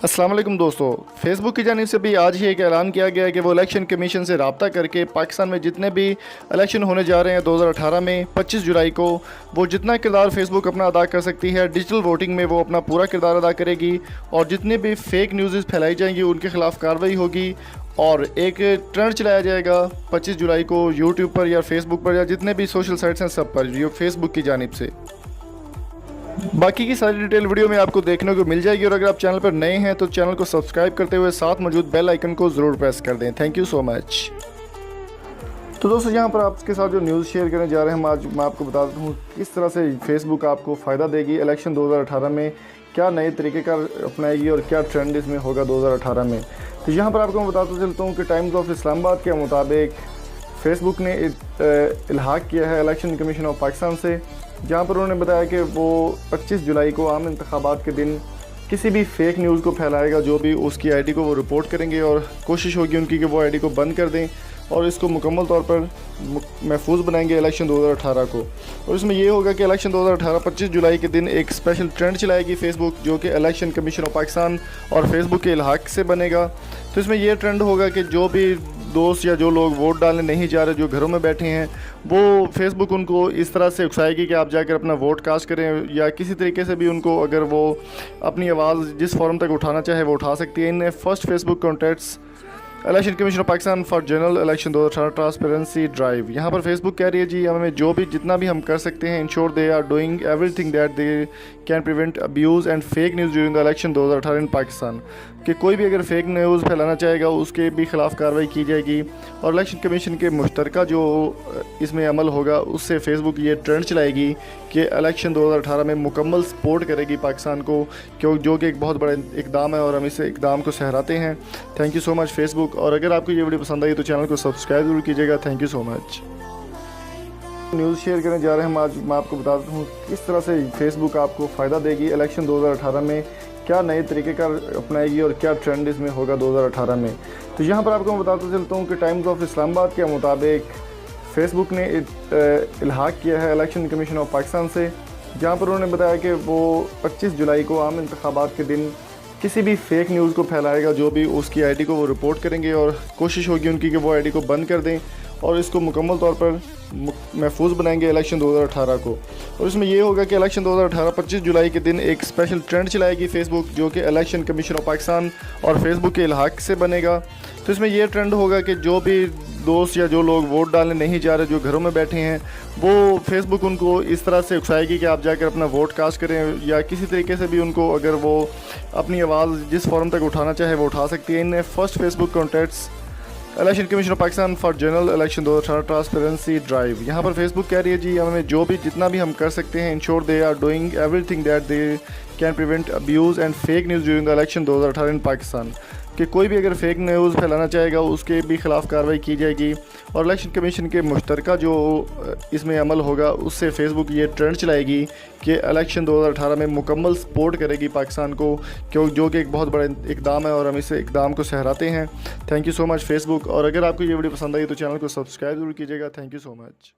अस्सलाम वालेकुम दोस्तों, फेसबुक की जानिब से भी आज ही एक ऐलान किया गया है कि वो इलेक्शन कमीशन से रब्ता करके पाकिस्तान में जितने भी इलेक्शन होने जा रहे हैं 2018 में 25 जुलाई को, वो जितना किरदार फेसबुक अपना अदा कर सकती है डिजिटल वोटिंग में वो अपना पूरा किरदार अदा करेगी। और जितनी भी फेक न्यूज़ फैलाई जाएंगी उनके खिलाफ कार्रवाई होगी। और एक ट्रेंड चलाया जाएगा 25 जुलाई को यूट्यूब पर या फेसबुक पर या जितने भी सोशल साइट्स हैं सब पर, जो फेसबुक की जानिब से। बाकी की सारी डिटेल वीडियो में आपको देखने को मिल जाएगी। और अगर आप चैनल पर नए हैं तो चैनल को सब्सक्राइब करते हुए साथ मौजूद बेल आइकन को ज़रूर प्रेस कर दें। Thank you so much. तो दोस्तों, यहाँ पर आपके साथ जो न्यूज़ शेयर करने जा रहे हैं, आज मैं आपको बता देता हूँ किस तरह से फेसबुक आपको फ़ायदा देगी इलेक्शन 2018 में, क्या नए तरीक़ेकार अपनाएगी और क्या ट्रेंड इसमें होगा 2018 में। तो यहाँ पर आपको मैं बताता चलता हूँ कि टाइम्स ऑफ इस्लामाबाद के मुताबिक फ़ेसबुक ने इल्हाक किया है इलेक्शन कमीशन ऑफ पाकिस्तान से, जहाँ पर उन्होंने बताया कि वो 25 जुलाई को आम इंतखाबात के दिन किसी भी फेक न्यूज़ को फैलाएगा जो भी उसकी आईडी को वो रिपोर्ट करेंगे और कोशिश होगी उनकी कि वो आईडी को बंद कर दें और इसको मुकम्मल तौर पर महफूज बनाएंगे इलेक्शन 2018 को। और इसमें ये होगा कि इलेक्शन 2018 25 जुलाई के दिन एक स्पेशल ट्रेंड चलाएगी फेसबुक, जो कि इलेक्शन कमीशन ऑफ पाकिस्तान और फेसबुक के इल्हाक से बनेगा। तो इसमें यह ट्रेंड होगा कि जो भी दोस्त या जो लोग वोट डालने नहीं जा रहे, जो घरों में बैठे हैं, वो फेसबुक उनको इस तरह से उकसाएगी कि आप जाकर अपना वोट कास्ट करें, या किसी तरीके से भी उनको अगर वो अपनी आवाज़ जिस फॉर्म तक उठाना चाहे वो उठा सकती है। In first Facebook contacts election commission of Pakistan for general election 2018 transparency drive. यहाँ पर फेसबुक कह रही है जी हमें जो भी जितना भी हम कर सकते हैं, ensure they are doing everything that they can prevent abuse and fake news during the election 2018 in Pakistan, कि कोई भी अगर फेक न्यूज़ फैलाना चाहेगा उसके भी ख़िलाफ़ कार्रवाई की जाएगी। और इलेक्शन कमीशन के मुश्तरका जो इसमें अमल होगा उससे फेसबुक ये ट्रेंड चलाएगी कि इलेक्शन 2018 में मुकम्मल सपोर्ट करेगी पाकिस्तान को, जो कि एक बहुत बड़ा इकदाम है और हम इस इकदाम को सहराते हैं। Thank you so much Facebook. और अगर आपको ये वीडियो पसंद आई तो चैनल को सब्सक्राइब जरूर कीजिएगा। Thank you so much. News share करने जा रहे हैं, आज मैं आपको बता देता हूँ किस तरह से फेसबुक आपको फ़ायदा देगी इलेक्शन 2018 में, क्या नए तरीक़ेकार अपनाएगी और क्या ट्रेंड इसमें होगा 2018 में। तो यहाँ पर आपको मैं बताता चलता हूँ कि टाइम्स ऑफ इस्लामाबाद के मुताबिक फ़ेसबुक ने इल्हाक किया है इलेक्शन कमीशन ऑफ पाकिस्तान से, जहाँ पर उन्होंने बताया कि वो 25 जुलाई को आम इंतखाबात के दिन किसी भी फेक न्यूज़ को फैलाएगा जो भी उसकी आईडी को वो रिपोर्ट करेंगे और कोशिश होगी उनकी कि वो आईडी को बंद कर दें और इसको मुकम्मल तौर पर महफूज बनाएंगे इलेक्शन 2018 को। और इसमें यह होगा कि इलेक्शन 2018 25 जुलाई के दिन एक स्पेशल ट्रेंड चलाएगी फेसबुक, जो कि इलेक्शन कमीशन ऑफ पाकिस्तान और फेसबुक के इल्हाक से बनेगा। तो इसमें यह ट्रेंड होगा कि जो भी दोस्त या जो लोग वोट डालने नहीं जा रहे, जो घरों में बैठे हैं, वो फेसबुक उनको इस तरह से उकसाएगी कि आप जाकर अपना वोट कास्ट करें, या किसी तरीके से भी उनको अगर वो अपनी आवाज़ जिस फॉर्म तक उठाना चाहे वो उठा सकती है। In first Facebook contacts election commission of Pakistan for general election 2018 transparency drive. यहाँ पर फेसबुक कह रही है जी हमें जो भी जितना भी हम कर सकते हैं, ensure they are doing everything that they can prevent abuse and fake news during the election 2018 in Pakistan, कि कोई भी अगर फेक न्यूज़ फैलाना चाहेगा उसके भी ख़िलाफ़ कार्रवाई की जाएगी। और इलेक्शन कमीशन के मुश्तरका जो इसमें अमल होगा उससे फेसबुक ये ट्रेंड चलाएगी कि इलेक्शन 2018 में मुकम्मल सपोर्ट करेगी पाकिस्तान को, जो कि एक बहुत बड़ा इकदाम है और हम इस इकदाम को सहराते हैं। Thank you so much Facebook. और अगर आपको ये वीडियो पसंद आई तो चैनल को सब्सक्राइब जरूर कीजिएगा। Thank you so much.